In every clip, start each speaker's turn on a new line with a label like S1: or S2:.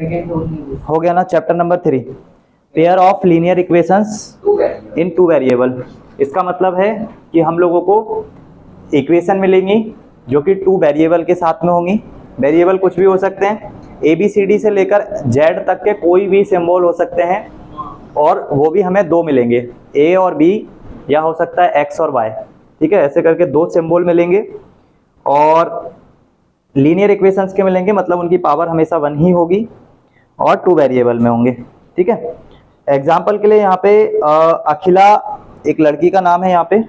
S1: हो गया ना। Chapter number 3, pair of linear equations in two variable. इसका मतलब है कि हम लोगों को इक्वेशन मिलेंगी जो कि 2 वेरिएबल के साथ में होंगी। वेरिएबल कुछ भी हो सकते हैं, ABCD से लेकर Z तक के कोई भी सिंबल हो सकते हैं, और वो भी हमें 2 मिलेंगे, A और B, या हो सकता है X और Y। ठीक है, ऐसे करके 2 सिंबल मिलेंगे और लीनियर इक्वेशंस के मिलेंगे, मतलब उनकी पावर हमेशा 1 ही होगी और 2 वेरिएबल में होंगे। ठीक है, एग्जाम्पल के लिए यहाँ पे अखिला एक लड़की का नाम है। यहाँ पे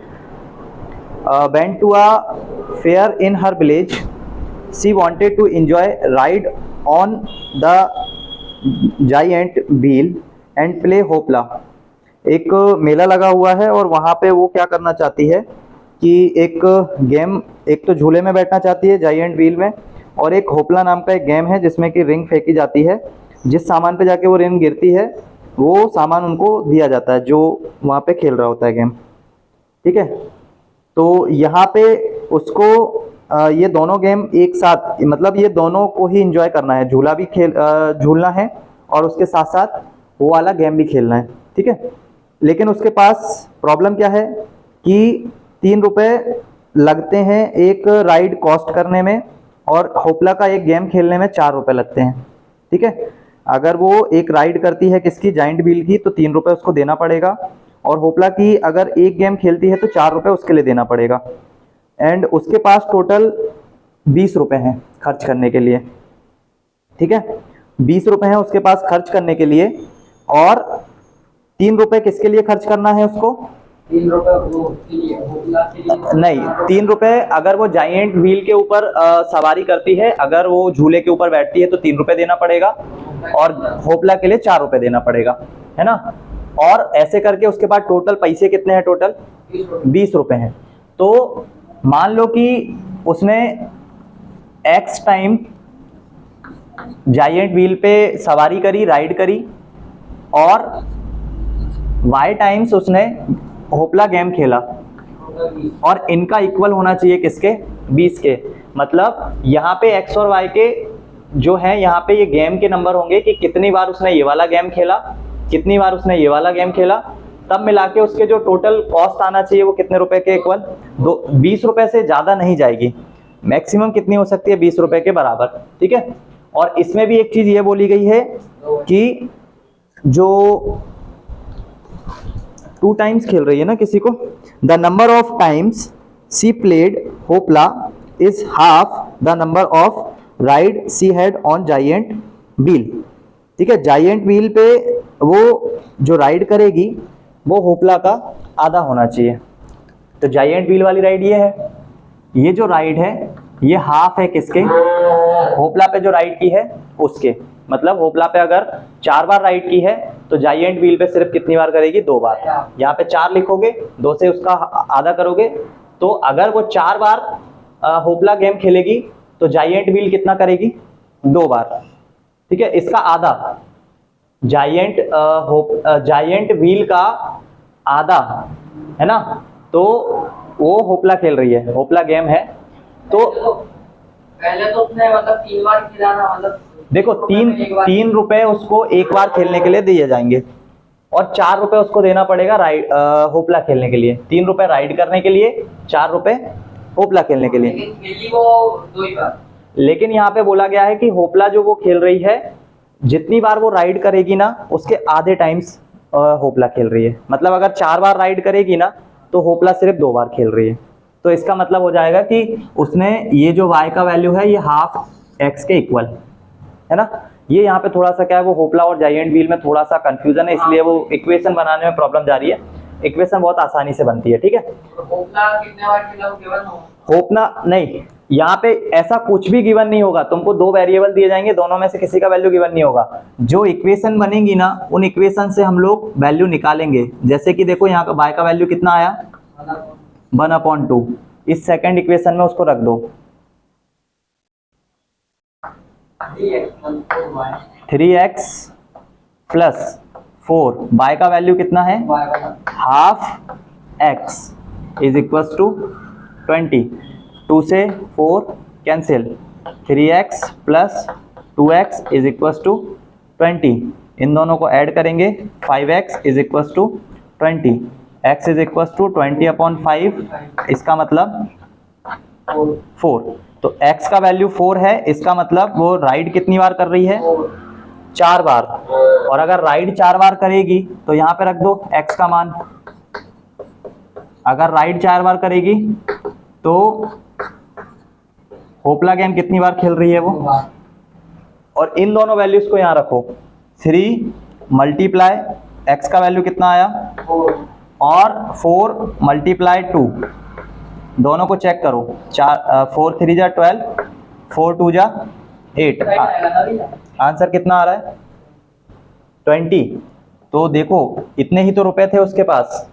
S1: went to a fair in her village. She wanted to enjoy ride on the giant wheel and play hopla. एक मेला लगा हुआ है और वहाँ पे वो क्या करना चाहती है कि एक गेम, एक तो झूले में बैठना चाहती है जाइंट व्हील में, और एक होपला नाम का एक गेम है जिसमें कि रिंग फेंकी जाती है। जिस सामान पे जाके वो रिंग गिरती है वो सामान उनको दिया जाता है जो वहाँ पे खेल रहा होता है गेम। ठीक है, तो यहाँ पे उसको ये दोनों गेम एक साथ, मतलब ये दोनों को ही एंजॉय करना है, झूला भी झूलना है और उसके साथ साथ वो वाला गेम भी खेलना है। ठीक है, लेकिन उसके पास प्रॉब्लम क्या है कि 3 रुपये लगते हैं एक राइड कॉस्ट करने में, और होपला का एक गेम खेलने में 4 रुपये लगते हैं। ठीक है, अगर वो एक राइड करती है किसकी, जाइंट व्हील की, तो 3 रुपये उसको देना पड़ेगा, और होपला की अगर एक गेम खेलती है तो 4 रुपये उसके लिए देना पड़ेगा। एंड उसके पास टोटल 20 रुपये हैं खर्च करने के लिए। ठीक है, 20 रुपये हैं उसके पास खर्च करने के लिए, और 3 रुपये किसके लिए खर्च करना है उसको?
S2: 3 रुपये
S1: नहीं, 3 रुपये अगर वो जाइंट व्हील के ऊपर सवारी करती है, अगर वो झूले के ऊपर बैठती है तो 3 रुपये देना पड़ेगा, और होपला के लिए 4 रुपये देना पड़ेगा, है ना। और ऐसे करके उसके बाद टोटल पैसे कितने हैं? टोटल 20 रुपये हैं। तो मान लो कि उसने X टाइम जाइंट व्हील पे सवारी करी, राइड करी, और Y टाइम्स उसने होपला गेम खेला, और इनका इक्वल होना चाहिए किसके? 20 के। मतलब यहाँ पे X और Y के जो है, यहाँ पे ये गेम के नंबर होंगे कि कितनी बार उसने ये वाला गेम खेला, कितनी बार उसने ये वाला गेम खेला, तब मिला के उसके जो टोटल कॉस्ट आना चाहिए वो कितने रुपए के इक्वल? 20 रुपए से ज़्यादा नहीं जाएगी, मैक्सिमम कितनी हो सकती है? 20 रुपए के बराबर। ठीक है, और इसमें भी एक चीज़ ये बोली गई है कि जो 2 टाइम्स खेल रही है ना किसी को, the number of times she played hoopla is half the number of ride she had on giant wheel. ठीक है, जाइंट व्हील पे वो जो राइड करेगी वो होपला का आधा होना चाहिए। तो जाइंट व्हील वाली राइड ये है, ये जो राइड है ये हाफ है किसके? होपला पे जो राइड की है उसके। मतलब होपला पे अगर 4 बार राइड की है तो जाइंट व्हील पे सिर्फ कितनी बार करेगी? 2 बार। यहाँ पे 4 लिखोगे, 2 से उसका आधा करोगे, तो अगर वो 4 बार होपला गेम खेलेगी तो जाइंट व्हील कितना करेगी? 2 बार। ठीक है, इसका आधा, जाइंट व्हील का आधा, है ना। तो वो होपला खेल रही है, होपला गेम है। तो
S2: पहले तो उसने मतलब 3 बार खेला ना, मतलब
S1: देखो 3 रुपए उसको एक बार खेलने के लिए दिए जाएंगे, और 4 रुपए उसको देना पड़ेगा राइड होपला खेलने के लिए। 3 रुपए राइड करने के लिए, 4 रुपए होपला खेलने के लिए।
S2: लेकिन खेली वो 2 ही बार।
S1: लेकिन यहाँ पे बोला गया है कि होपला जो वो खेल रही है, जितनी बार वो राइड करेगी ना उसके आधे टाइम्स होपला खेल रही है। मतलब अगर 4 बार राइड करेगी ना तो होपला सिर्फ 2 बार खेल रही है। तो इसका मतलब हो जाएगा कि उसने ये जो y का वैल्यू है ये हाफ x के इक्वल है ना। ये यहाँ पे थोड़ा सा क्या है, वो होपला और जाइंट व्हील में थोड़ा सा कंफ्यूजन है, इसलिए वो इक्वेशन बनाने में प्रॉब्लम जा रही है। इक्वेशन बहुत आसानी से बनती है। ठीक है,
S2: होपला कितने बार खेला वो गिवन हो?
S1: होपला नहीं, यहाँ पे ऐसा कुछ भी गिवन नहीं होगा। तुमको 2 वेरिएबल दिए जाएंगे, दोनों में से किसी का वैल्यू गिवन नहीं होगा। जो इक्वेशन बनेगी ना उन इक्वेशन से हम लोग वैल्यू निकालेंगे। जैसे कि देखो यहाँ का y का वैल्यू कितना आया? 1/2। इस सेकंड इक्वेशन में उसको रख दो 3x प्लस 4। y का वैल्यू कितना है? Half x is equal to 20। 2 से 4 cancel, 3x plus 2x is equal to 20, इन दोनों को ऐड करेंगे 5x is equal to 20, x is equal to 20/5, इसका मतलब 4। तो x का वैल्यू 4 है, इसका मतलब वो राइड कितनी बार कर रही है? 4 बार। और अगर राइड 4 बार करेगी तो यहाँ पे रख दो x का मान। अगर राइड 4 बार करेगी तो होपला गेम कितनी बार खेल रही है वो? और इन दोनों वैल्यूज को यहाँ रखो, 3 मल्टीप्लाई x का वैल्यू कितना आया? 4 और 4 मल्टीप्लाई 2, दोनों को चेक करो। 4 3 जा 12, 4 2 जा 8, आंसर कितना आ रहा है? 20। तो देखो इतने ही तो रुपए थे उसके पास,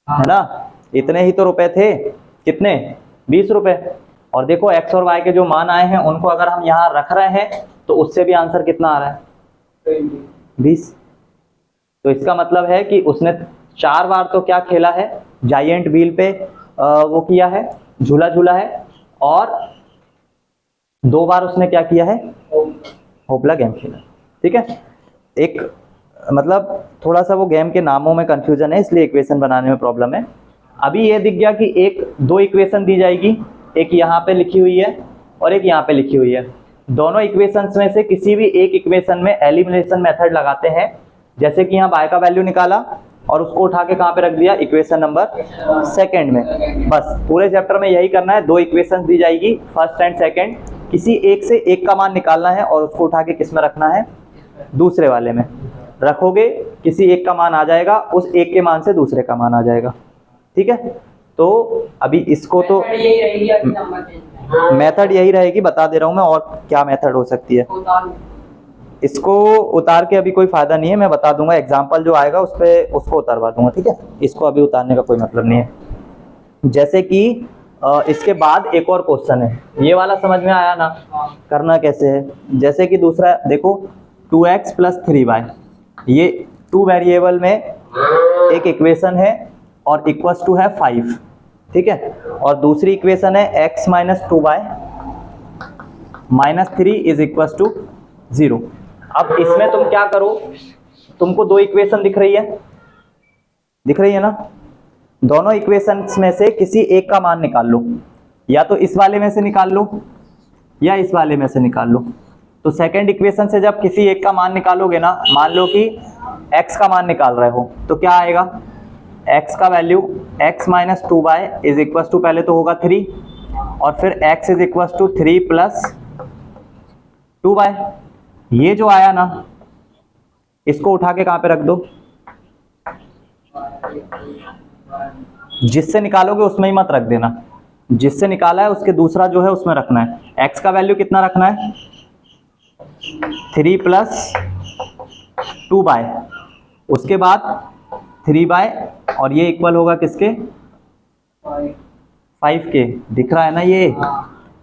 S1: है ना? इतने ही तो रुपए थे, कितने? 20 रुपए। और देखो x और y के जो मान आए हैं उनको अगर हम यहाँ रख रहे हैं तो उससे भी आंसर कितना आ रहा है? 20। तो इसका मतलब है कि उसने 4 बार तो क्या खेला है? जायंट व्हील पे वो किया है, झूला झूला है, और 2 बार उसने क्या किया है? होपला गेम खेला। ठीक है, एक मतलब थोड़ा सा वो गेम के नामों में कंफ्यूजन है, इसलिए इक्वेशन बनाने में प्रॉब्लम है। अभी ये दिख गया कि दो इक्वेशन दी जाएगी, एक यहाँ पे लिखी हुई है और एक यहाँ पे लिखी हुई है। दोनों इक्वेशंस में से किसी भी एक इक्वेशन में एलिमिनेशन मेथड लगाते हैं। जैसे कि यहाँ y का वैल्यू निकाला और उसको उठा के कहाँ पे रख दिया? इक्वेशन नंबर सेकंड में। बस पूरे चैप्टर में यही करना है, 2 इक्वेशन दी जाएगी, फर्स्ट एंड सेकंड, किसी एक से एक का मान निकालना है और उसको उठा के किस में रखना है? दूसरे वाले में रखोगे, किसी एक का मान आ जाएगा, उस एक के मान से दूसरे का मान आ जाएगा। ठीक है, तो अभी इसको तो मेथड यही रहेगी, बता दे रहा हूं मैं, और क्या मेथड हो सकती है। इसको उतार के अभी कोई फायदा नहीं है, मैं बता दूंगा, एग्जाम्पल जो आएगा उस पे उसको उतारवा दूंगा। ठीक है, इसको अभी उतारने का कोई मतलब नहीं है। जैसे कि इसके बाद एक और क्वेश्चन है, ये वाला समझ में आया ना? करना कैसे है? जैसे कि दूसरा देखो, 2x + 3y, ये 2 वेरिएबल में एक इक्वेशन है और इक्वल्स टू है 5। ठीक है, और दूसरी इक्वेशन है x - 2y - 3 is equals to 0। अब इसमें तुम क्या करो, तुमको 2 इक्वेशन दिख रही है, दिख रही है ना? दोनों इक्वेशंस में से किसी एक का मान निकाल लो, या तो इस वाले में से निकाल लो या इस वाले में से निकाल लो। तो सेकंड इक्वेशन से जब किसी एक का मान निकालोगे ना, मान लो कि x का मान निकाल रहे हो, तो क्या आएगा? x का value x - 2y is equal to, पहले तो होगा 3 और फिर x is equal to 3 + 2y। ये जो आया ना, इसको उठा के कहाँ पे रख दो? जिससे निकालोगे उसमें ही मत रख देना, जिससे निकाला है उसके दूसरा जो है उसमें रखना है। x का वैल्यू कितना रखना है? 3 + 2y, उसके बाद 3y, और ये इक्वल होगा किसके? 5 के। दिख रहा है ना, ये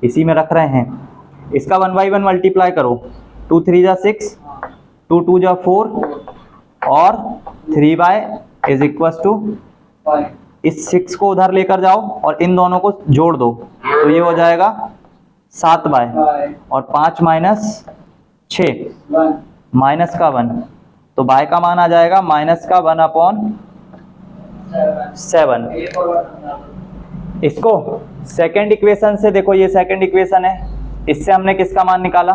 S1: इसी में रख रहे हैं। इसका 1/1 मल्टीप्लाई करो, 2 3 जा 6, 2 2 जा 4, और 3y इज इक्वल टू, इस 6 को उधर लेकर जाओ और इन दोनों को जोड़ दो, तो ये हो जाएगा 7y, और 5 - 6 माइनस का 1, तो y का मान आ जाएगा -1/7। इसको सेकंड इक्वेशन से देखो, ये सेकंड इक्वेशन है, इससे हमने किसका मान निकाला?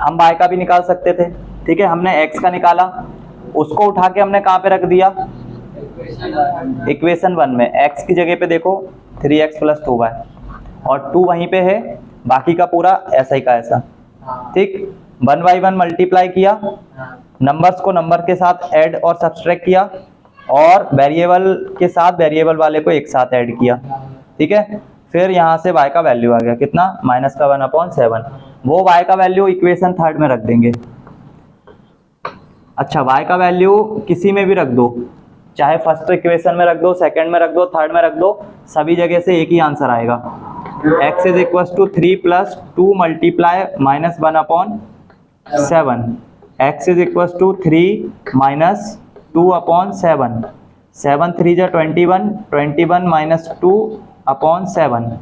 S1: हम y का भी निकाल सकते थे। ठीक है, हमने x का निकाला, उसको उठा के हमने कहाँ पे रख दिया? इक्वेशन 1 में। x की जगह पे देखो 3x + 2y, और 2 वहीं पे है, बाकी का पूरा ऐसा ही का ऐसा। ठीक, 1/1 मल्टीप्लाई किया, नंबर्स को नंबर के साथ ऐड और सब्सट्रैक्ट किया, और वेरिएबल के साथ वेरिएबल वाले को एक साथ ऐड किया। ठीक है, फिर यहाँ से y का वैल्यू आ गया कितना? -1/7। वो y का वैल्यू इक्वेशन 3 में रख देंगे। अच्छा, y का वैल्यू किसी में भी रख दो, चाहे फर्स्ट इक्वेशन में रख दो, सेकंड में रख दो, थर्ड में रख दो, सभी जगह से एक ही आंसर आएगा। x is equal to 3 + 2 multiply -1/7, x is equal to 3 - 2/7, 7 3 जा 21, 21 - 2/7,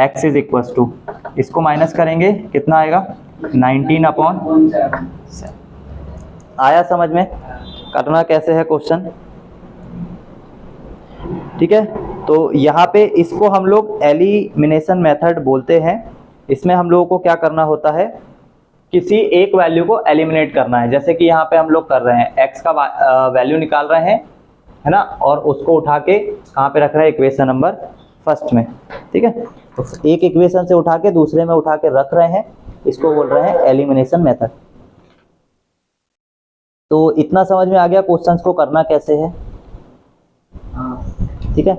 S1: x इज इक्वल टू, इसको माइनस करेंगे कितना आएगा? 19/7। आया समझ में करना कैसे है क्वेश्चन? ठीक है, तो यहाँ पे इसको हम लोग एलिमिनेशन मेथड बोलते हैं। इसमें हम लोगों को क्या करना होता है, किसी एक वैल्यू को एलिमिनेट करना है। जैसे कि यहाँ पे हम लोग कर रहे हैं, x का वैल्यू निकाल रहे हैं, है ना, और उसको उठा के कहाँ पे रख रहे हैं, इक्वेशन नंबर फर्स्ट में। ठीक है, तो एक इक्वेशन से उठा के दूसरे में उठा के रख रहे हैं, इसको बोल रहे हैं एलिमिनेशन मेथड। तो इतना समझ में आ गया क्वेश्चंस को करना कैसे है? ठीक है,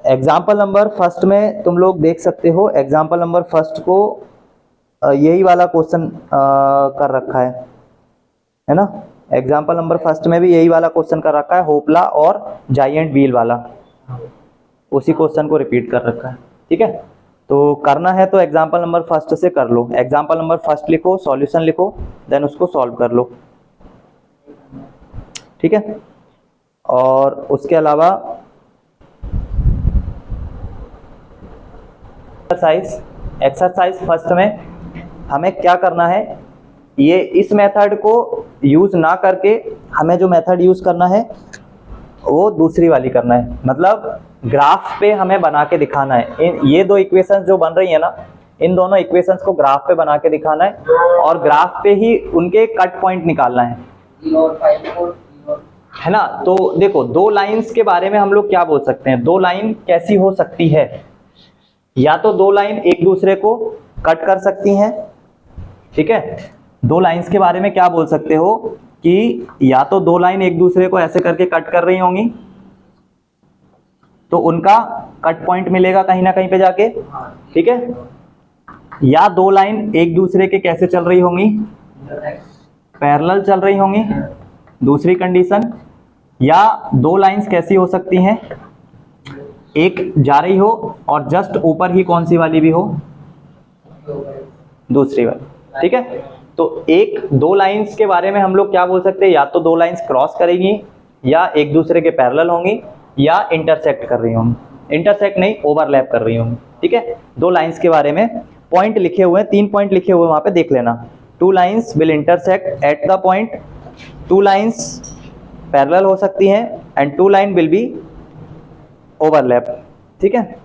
S1: एग्जाम्पल नंबर फर्स्ट में तुम लोग देख सकते हो, एग्जाम्पल नंबर फर्स्ट को यही वाला क्वेश्चन कर रखा है ना। एग्जाम्पल नंबर फर्स्ट में भी यही वाला क्वेश्चन कर रखा है, होपला और जायंट व्हील वाला, उसी क्वेश्चन को रिपीट कर रखा है। ठीक है, तो करना है तो एग्जाम्पल नंबर फर्स्ट से कर लो। एग्जाम्पल नंबर फर्स्ट लिखो, सॉल्यूशन लिखो, देन उसको सॉल्व कर लो। ठीक है, और उसके अलावा एक्सरसाइज फर्स्ट में हमें क्या करना है, ये इस मेथड को यूज ना करके हमें जो मेथड यूज करना है वो दूसरी वाली करना है। मतलब ग्राफ पे हमें बना के दिखाना है। ये दो इक्वेशंस जो बन रही है ना, इन दोनों इक्वेशंस को ग्राफ पे बना के दिखाना है और ग्राफ पे ही उनके कट पॉइंट निकालना है ना। तो देखो, दो लाइंस के बारे में हम लोग क्या बोल सकते हैं, दो लाइन कैसी हो सकती है, या तो दो लाइन एक दूसरे को कट कर सकती हैं। ठीक है, दो लाइंस के बारे में क्या बोल सकते हो कि या तो दो लाइन एक दूसरे को ऐसे करके कट कर रही होंगी, तो उनका कट पॉइंट मिलेगा कहीं ना कहीं पे जाके। ठीक है, या दो लाइन एक दूसरे के कैसे चल रही होंगी, पैरेलल चल रही होंगी, दूसरी कंडीशन। या दो लाइंस कैसी हो सकती हैं, एक जा रही हो और जस्ट ऊपर ही कौन सी वाली भी हो, दूसरी वाली। ठीक है, तो एक दो लाइंस के बारे में हम लोग क्या बोल सकते हैं, या तो दो लाइंस क्रॉस करेंगी, या एक दूसरे के पैरेलल होंगी, या इंटरसेक्ट कर रही होंगी। इंटरसेक्ट नहीं, ओवरलैप कर रही होंगी। ठीक है, दो लाइंस के बारे में पॉइंट लिखे हुए हैं, 3 पॉइंट लिखे हुए वहां पे देख लेना। 2 lines will intersect at the point, 2 lines parallel हो सकती हैं, and 2 line will be overlap. ठीक है,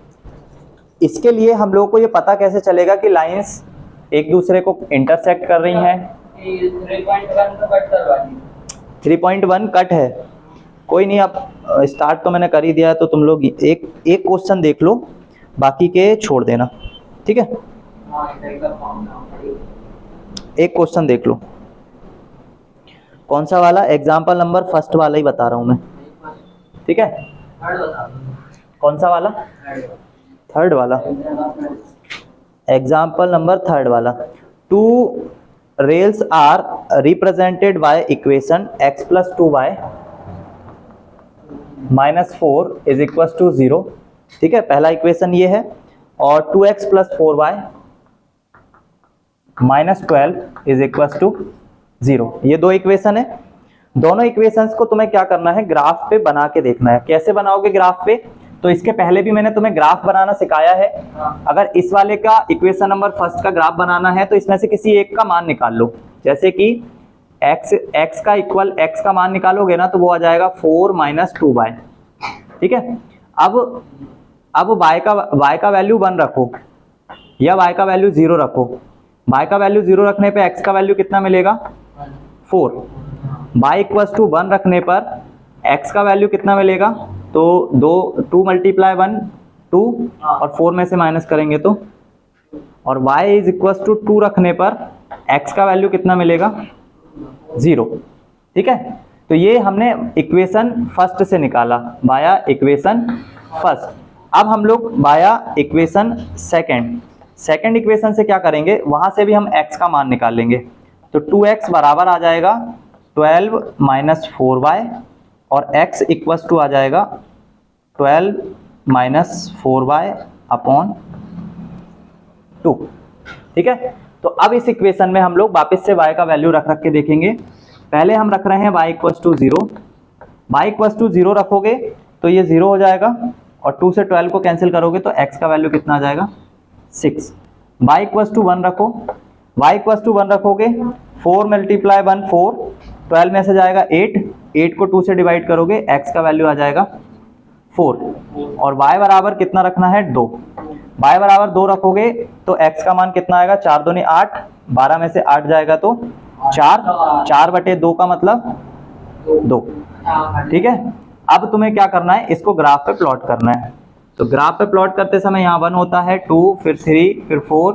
S1: इसके लिए हम लोगों को ये पता कैसे चलेगा कि लाइंस एक दूसरे को इंटरसेक्ट कर रही हैं। 3.1 कट है, कोई नहीं, अब स्टार्ट तो मैंने कर ही दिया है, तो तुम लोग एक क्वेश्चन देख लो, बाकी के छोड़ देना। ठीक है, एक क्वेश्चन देख लो। कौन सा वाला? एग्जाम्पल नंबर फर्स्ट वाला ही बता रहा हूं मैं। ठीक है, कौन सा वाला? थर्ड वाला, एग्जाम्पल नंबर थर्ड वाला। 2 rails are represented by equation x + 2y - 4 = 0। ठीक है, पहला इक्वेशन ये है, और 2x + 4y - 12 = 0, ये दो इक्वेशन है। दोनों इक्वेशंस को तुम्हें क्या करना है, ग्राफ पे बना के देखना है। कैसे बनाओगे ग्राफ पे? तो इसके पहले भी मैंने तुम्हें ग्राफ बनाना सिखाया है। अगर इस वाले का इक्वेशन नंबर फर्स्ट का ग्राफ बनाना है, तो इसमें से किसी एक का मान निकाल लो। जैसे कि x का इक्वल x का मान निकालोगे ना, तो वो आ जाएगा 4 - 2y। ठीक है, अब y का वैल्यू 1 रखो, या y का वैल्यू 0 रखो। y का वैल्यू 0 रखने पे x का वैल्यू कितना मिलेगा, 4। y = 1 रखने पर x का वैल्यू कितना मिलेगा, तो 2 × 1 2, और 4 में से माइनस करेंगे तो, और y = 2 रखने पर x का वैल्यू कितना मिलेगा, 0। ठीक है, तो ये हमने इक्वेशन फर्स्ट से निकाला, बाया इक्वेशन फर्स्ट। अब हम लोग बाया इक्वेशन सेकंड इक्वेशन से क्या करेंगे, वहां से भी हम x का मान निकाल लेंगे। तो 2x बराबर आ जाएगा 12 - 4y, और x = आ जाएगा 12 - 4y/2। ठीक है, तो अब इस इक्वेशन में हम लोग वापस से y का वैल्यू रख के देखेंगे। पहले हम रख रहे हैं y = 0। y = 0 रखोगे तो ये 0 हो जाएगा, और 2 से 12 को कैंसिल करोगे तो x का वैल्यू कितना आ जाएगा, 6। y = 1 रखो, y इक्वल टू 1 रखोगे, 4 मल्टीप्लाई 1 4, 12 में से जाएगा 8, 8 को 2 से डिवाइड करोगे, x का वैल्यू आ जाएगा 4, और y बराबर कितना रखना है 2, y बराबर 2 रखोगे तो x का मान कितना आएगा, 4 दूनी 8, 12 में से 8 जाएगा तो 4, 4/2 का मतलब 2। ठीक है, अब तुम्हें क्या करना है, इसको ग्राफ पे प्लॉट करना है। तो ग्राफ पे प्लॉट करते समय यहाँ 1 होता है, 2, फिर 3, फिर 4,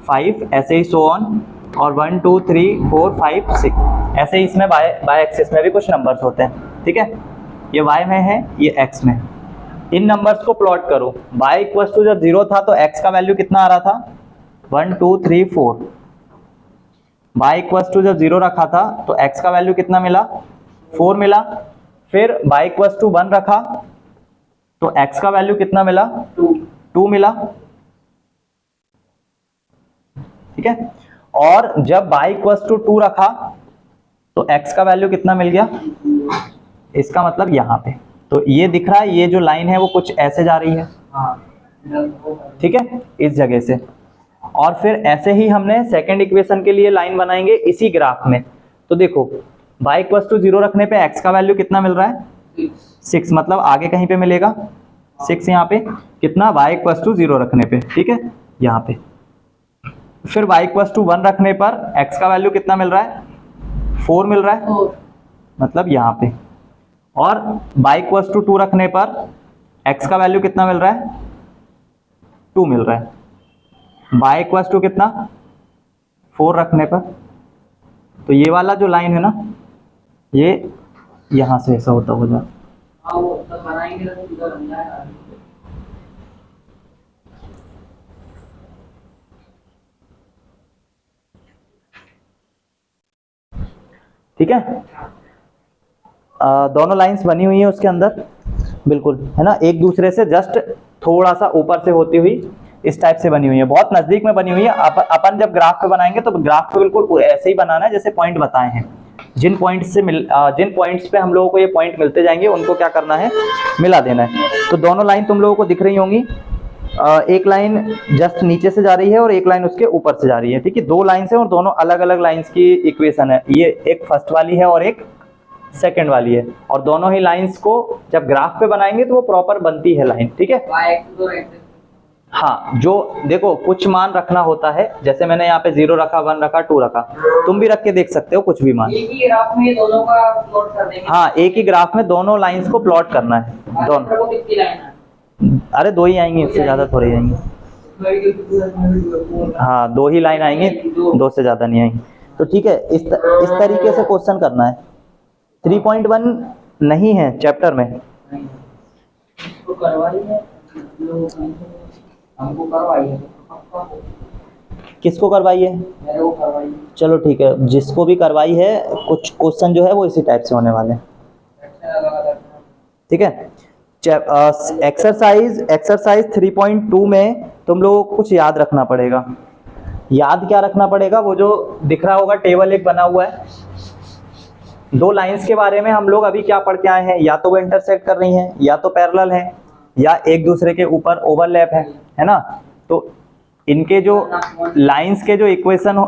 S1: 5, ऐसे ही सो ऑन, और 1 2 3 4 5 6, ऐसे ही इसमें बाय एक्सिस में भी कुछ नंबर्स होते हैं। ठीक है, ये y में है, ये x में। इन नंबर्स को प्लॉट करो। y इक्वल टू जब 0 था तो x का वैल्यू कितना आ रहा था, 1 2 3 4। y इक्वल टू जब 0 रखा था तो x का वैल्यू कितना मिला, 4 मिला। फिर y इक्वल टू 1 रखा तो x का वैल्यू कितना मिला, 2 मिला। ठीक है, और जब y इक्वल टू 2 रखा तो x का वैल्यू कितना मिल गया, इसका मतलब यहाँ पे तो ये दिख रहा है, ये जो लाइन है वो कुछ ऐसे जा रही है। ठीक है, इस जगह से। और फिर ऐसे ही हमने सेकंड इक्वेशन के लिए लाइन बनाएंगे इसी ग्राफ में। तो देखो y इक्वल टू 0 रखने पे x का वैल्यू कितना मिल रहा है, 6, मतलब आगे कहीं पे मिलेगा 6, यहाँ पे कितना, y इक्वल टू 0 रखने पे। ठीक है, यहाँ पे। फिर y इक्वल टू 1 रखने पर x का वैल्यू कितना मिल रहा है, 4 मिल रहा है, मतलब यहाँ पे। और y इक्वल टू 2 रखने पर x का वैल्यू कितना मिल रहा है, 2 मिल रहा है। y इक्वल टू कितना, 4 रखने पर, तो ये वाला जो लाइन है ना, ये यहाँ से ऐसा होता होगा। ठीक है, दोनों लाइंस बनी हुई है उसके अंदर, बिल्कुल है ना, एक दूसरे से जस्ट थोड़ा सा ऊपर से होती हुई इस टाइप से बनी हुई है, बहुत नजदीक में बनी हुई है। अपन जब ग्राफ पे बनाएंगे तो ग्राफ पे बिल्कुल ऐसे ही बनाना है जैसे पॉइंट बताए हैं। जिन पॉइंट्स पे हम लोगों को ये पॉइंट मिलते जाएंगे उनको क्या करना है, मिला देना है। तो दोनों लाइन तुम लोगों को दिख रही होंगी, एक लाइन जस्ट नीचे से जा रही है और एक लाइन उसके ऊपर से जा रही है। ठीक है, दो लाइन है और दोनों अलग अलग लाइंस की इक्वेशन है, ये एक फर्स्ट वाली है और एक सेकंड वाली है, और दोनों ही लाइंस को जब ग्राफ पे बनाएंगे तो वो प्रॉपर बनती है लाइन। ठीक है, हाँ, जो देखो कुछ मान रखना होता है, जैसे मैंने यहाँ पे 0 रखा, 1 रखा, 2 रखा, तुम भी रख के देख सकते हो कुछ भी मान।
S2: एक ही ग्राफ में दोनों का प्लॉट कर देंगे।
S1: हाँ, एक ही ग्राफ में दोनों लाइंस को प्लॉट करना है, दोनों।
S2: कितनी लाइन है?
S1: अरे 2 ही आएंगी, इससे ज्यादा थोड़ी आएंगी। हाँ, 2 ही लाइन आएंगी, 2 से ज्यादा नहीं आएंगी। तो ठीक है, इस तरीके से क्वेश्चन करना है। 3.1 नहीं है चैप्टर में,
S2: तो करवाई है, हमको करवाई है।
S1: किसको करवाई है?
S2: मेरे को करवाई है।
S1: चलो ठीक है, जिसको भी करवाई है, कुछ क्वेश्चन जो है वो इसी टाइप से होने वाले हैं। ठीक है, एक्सरसाइज 3.2 में तुम लोगों को कुछ याद रखना पड़ेगा। याद क्या रखना पड़ेगा, वो जो दिख रहा होगा टेबल एक बना हुआ है, 2 लाइंस के बारे में हम लोग अभी क्या पढ़ के आए हैं, या तो वो इंटरसेक्ट कर रही हैं, या तो पैरेलल हैं, या एक दूसरे के ऊपर ओवरलैप है ना। तो इनके जो लाइंस के जो इक्वेशन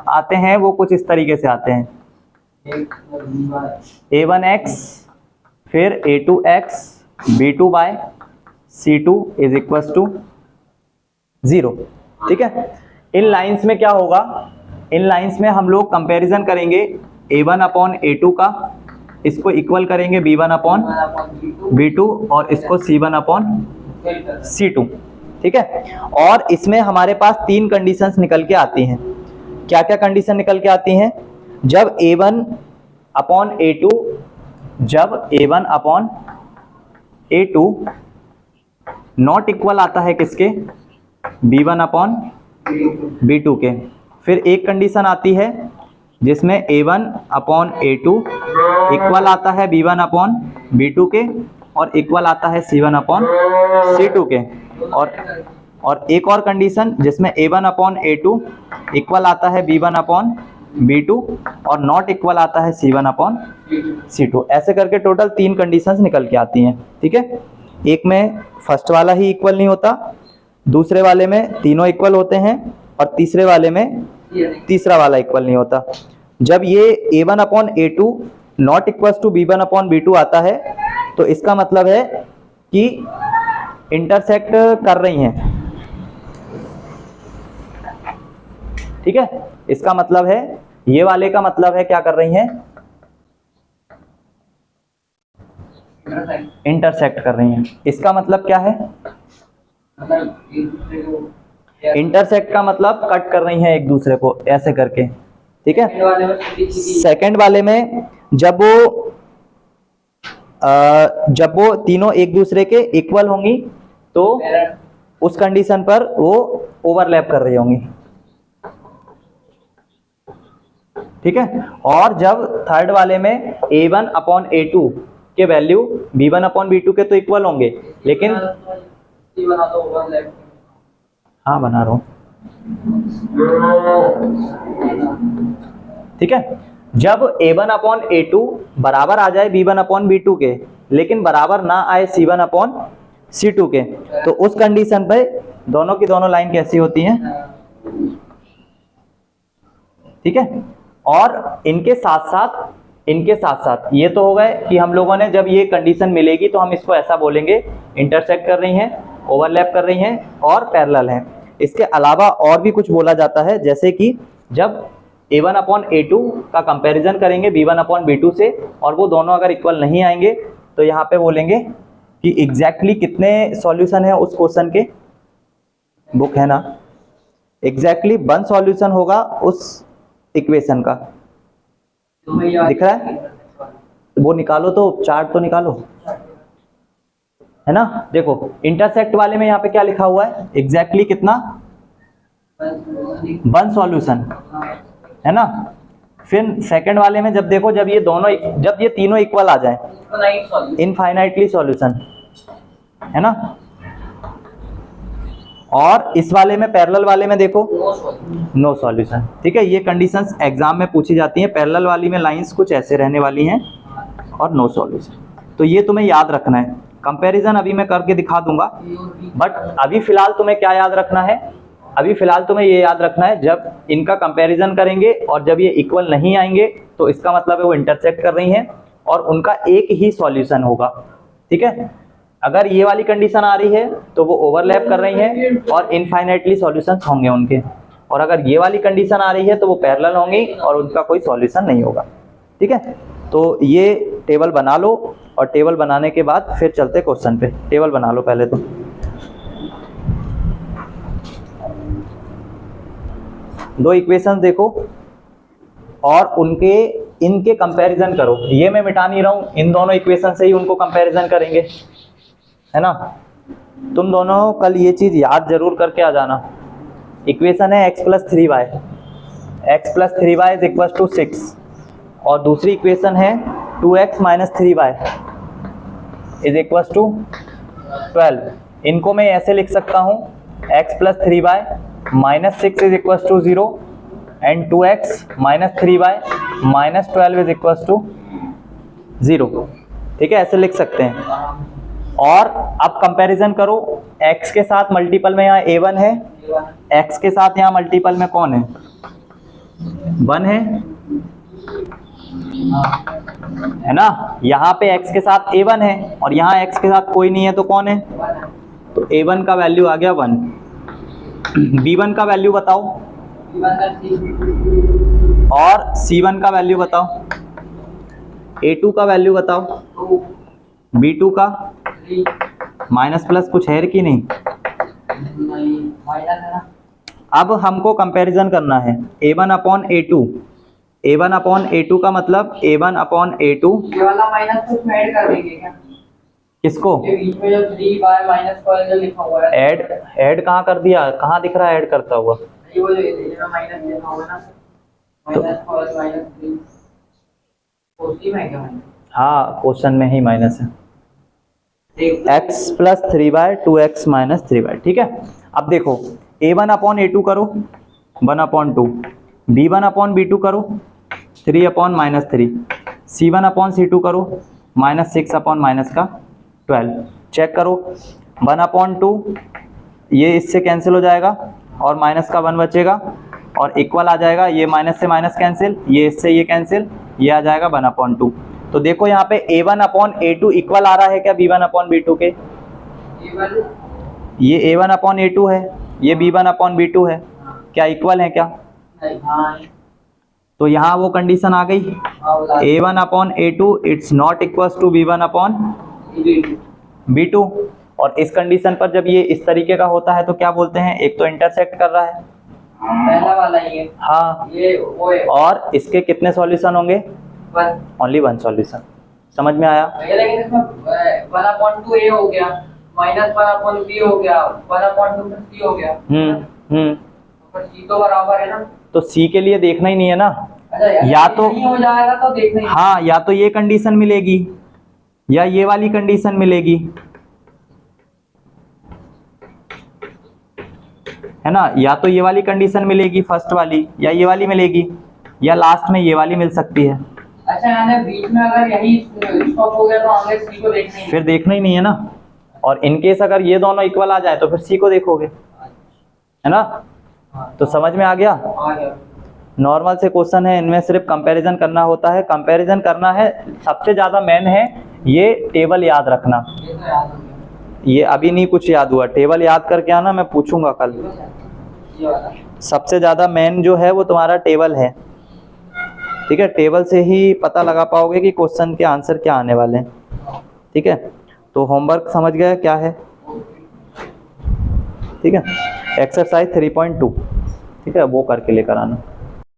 S1: आते हैं वो कुछ इस तरीके से आते हैं, a1x फिर a2x b2 bye c2 is equal to 0। ठीक है, इन लाइंस में क्या होगा, इन लाइंस में हम लोग कंपैरिजन करेंगे a1 अपॉन a2 का, इसको इक्वल करेंगे b1 अपॉन b2 और इसको c1 अपॉन c2। ठीक है, और इसमें हमारे पास 3 कंडीशंस निकल के आती हैं। क्या क्या कंडीशन निकल के आती हैं, जब a1 अपॉन a2, जब a1 upon a2 not equal आता है किसके, b1 अपॉन b2 के। फिर एक कंडीशन आती है जिसमें a1 अपॉन a2 इक्वल आता है b1 अपॉन b2 के, और इक्वल आता है c1 अपॉन c2 के। और एक और कंडीशन जिसमें a1 अपॉन a2 इक्वल आता है b1 अपॉन b2 और नॉट इक्वल आता है c1 अपॉन c2। ऐसे करके टोटल 3 कंडीशंस निकल के आती हैं। ठीक है, एक में फर्स्ट वाला ही इक्वल नहीं होता, दूसरे वाले में तीनों इक्वल होते हैं, और तीसरे वाले में
S2: ये नहीं।
S1: तीसरा वाला इक्वल नहीं होता। जब ये a1/a2 not equal to b1/b2 आता है तो इसका मतलब है कि इंटरसेक्ट कर रही हैं। ठीक है, इसका मतलब है, ये वाले का मतलब है क्या कर रही हैं, इंटरसेक्ट कर रही हैं। इसका मतलब क्या है,
S2: मतलब एक दूसरे को
S1: इंटरसेक्ट का मतलब कट कर रही हैं एक दूसरे को ऐसे करके। ठीक है,
S2: सेकंड वाले में सीधी
S1: सेकंड वाले में जब वो तीनों एक दूसरे के इक्वल होंगी तो
S2: पैरेंट
S1: उस कंडीशन पर वो ओवरलैप कर रही होंगी। ठीक है, और जब थर्ड वाले में a1/a2 के वैल्यू b1/b2 के तो इक्वल होंगे, लेकिन
S2: ये बना दो ओवरलैप।
S1: हाँ बना रहा हूं। ठीक है, जब a1/a2 बराबर आ जाए b1/b2 के, लेकिन बराबर ना आए c1/c2 के, तो उस कंडीशन पे दोनों की दोनों लाइन कैसी होती हैं। ठीक है, और इनके साथ साथ ये तो हो गए कि हम लोगों ने जब ये कंडीशन मिलेगी तो हम इसको ऐसा बोलेंगे, इंटरसेक्ट कर रही हैं, ओवरलैप कर रही हैं और पैरेलल हैं। इसके अलावा और भी कुछ बोला जाता है, जैसे कि जब a1/a2 का कंपैरिजन करेंगे b1/b2 से और वो दोनों अगर इक्वल नहीं आएंगे तो यहाँ पे बोलेंगे कि एग्जैक्टली कितने सॉल्यूशन है उस क्वेश्चन के, बुक है ना, एग्जैक्टली 1 सॉल्यूशन होगा उस इक्वेशन का। दिख रहा है, वो निकालो तो चार्ट तो निकालो, है ना। देखो इंटरसेक्ट वाले में यहाँ पे क्या लिखा हुआ है, एग्जैक्टली कितना, 1 सॉल्यूशन, है ना। फिर सेकंड वाले में जब देखो, जब ये तीनों इक्वल आ जाए, इनफाइनाइटली सॉल्यूशन, है ना। और इस वाले में, पैरेलल वाले में देखो नो सॉल्यूशन। ठीक है, ये कंडीशंस एग्जाम में पूछी जाती हैं। पैरेलल वाली में लाइंस कुछ ऐसे रहने वाली हैं और नो सॉल्यूशन, तो ये तुम्हें याद रखना है। कंपैरिजन अभी मैं करके दिखा दूंगा, बट अभी फिलहाल तुम्हें क्या याद रखना है, अभी फिलहाल तुम्हें ये याद रखना है, जब इनका कंपैरिजन करेंगे और जब ये इक्वल नहीं आएंगे तो इसका मतलब है वो इंटरसेक्ट कर रही हैं और उनका एक ही सॉल्यूशन होगा। ठीक है, अगर ये वाली कंडीशन आ रही है तो वो ओवरलैप कर रही हैं और इनफाइनाइटली सॉल्यूशंस होंगे उनके, और अगर ये वाली कंडीशन आ रही है तो वो पैरेलल होंगी और उनका कोई सॉल्यूशन नहीं होगा। ठीक है, तो ये टेबल बना लो और टेबल बनाने के बाद फिर चलते क्वेश्चन पे। टेबल बना लो पहले तो। दो इक्वेशन देखो और इनके कंपैरिजन करो। ये मैं मिटा नहीं रहा हूं, इन दोनों इक्वेशन से ही उनको कंपैरिजन करेंगे, है ना। तुम दोनों कल ये चीज याद जरूर करके आ जाना। इक्वेशन है x + 3y, x + 3y = 6, और दूसरी इक्वेशन है 2x - 3y = 12। इनको मैं ऐसे लिख सकता हूँ, x + 3y - 6 = 0 and 2x - 3y - 12 = 0। ठीक है, ऐसे लिख सकते हैं। और अब कंपैरिजन करो, x के साथ मल्टीपल में यहाँ a1 है, x के साथ यहाँ मल्टीपल में कौन है, 1 है ना। यहाँ पे x के साथ a1 है और यहाँ x के साथ कोई नहीं है तो कौन है, तो a1 का वैल्यू आ गया 1। b1 का वैल्यू बताओ और c1 का वैल्यू बताओ, a2 का वैल्यू बताओ, b2 का, माइनस प्लस कुछ है कि नहीं। अब हमको कंपैरिजन करना है a1/a2, a1/a2 का मतलब a1/a2,
S2: ये वाला माइनस कुछ में ऐड कर देंगे क्या,
S1: किसको,
S2: ये बीच में जो 3y - लिखा हुआ है,
S1: ऐड कहाँ कर दिया, कहाँ दिख रहा है ऐड करता हुआ,
S2: ये वो जो इसमें माइनस लिखा हुआ है ना, -3 उसी में क्या है,
S1: हाँ क्वेश्चन में ही माइनस है, x + 3y 2x - 3y। ठीक है, अब देखो a1/a2 करो 1/2, b1/b2 करो 3/-3, c1/c2 करो -6/-12। चेक करो 1/2, ये इससे कैंसिल हो जाएगा और माइनस का 1 बचेगा, और इक्वल आ जाएगा, ये माइनस से माइनस कैंसिल, ये इससे ये कैंसिल, ये आ जाएगा 1/2। तो देखो यहाँ पे A1/A2 इक्वल आ रहा है क्या B1/B2 के? ये A1/A2 है, ये B1/B2 है, क्या इक्वल है क्या? तो यहाँ वो कंडीशन आ गई, A1/A2 it's not equals to B1/B2। और इस कंडीशन पर जब ये इस तरीके का होता है तो क्या बोलते हैं, एक तो इंटरसेक्ट कर रहा है,
S2: पहला वाला ये,
S1: हाँ,
S2: ये वो है,
S1: और इसके कितने सॉल्यूशन होंगे? Only one solution. समझ में आया?
S2: लेकिन इसमें 1/2 A हो गया, -1/B हो गया, 1/2 C हो गया। पर C तो बराबर है ना?
S1: तो C के लिए देखना ही नहीं है ना,
S2: अच्छा,
S1: या तो
S2: नहीं हो जाएगा तो देखना ही।
S1: हाँ, या तो ये कंडीशन मिलेगी या ये वाली कंडीशन मिलेगी, है ना? या तो ये वाली कंडीशन मिलेगी फर्स्ट वाली, या ये वाली मिलेगी, या लास्ट में ये वाली मिल सकती है।
S2: अच्छा, यानी बीच में अगर यही स्टॉप हो गया तो आगे C को देखना ही,
S1: फिर देखना ही नहीं है ना। और इनकेस अगर ये दोनों इक्वल आ जाए तो फिर C को देखोगे, है ना? तो समझ में आ गया?
S2: आ गया।
S1: नॉर्मल से क्वेश्चन है, इनमें सिर्फ कंपैरिजन करना होता है, कंपैरिजन करना है। सबसे ज़्यादा मेन है ये टेबल याद रखना।
S2: ये तो याद हो गया,
S1: ये अभी नहीं कुछ याद हुआ, टेबल याद करके आना, मैं पूछूंगा कल।
S2: ये वाला।
S1: सबसे ज़्यादा मेन जो है वो तुम्हारा टेबल है, ठीक है? टेबल से ही पता लगा पाओगे कि क्वेश्चन के आंसर क्या आने वाले हैं, ठीक है? तो होमवर्क समझ गए क्या है, ठीक है? एक्सरसाइज 3.2, ठीक है, वो करके लेकर आना।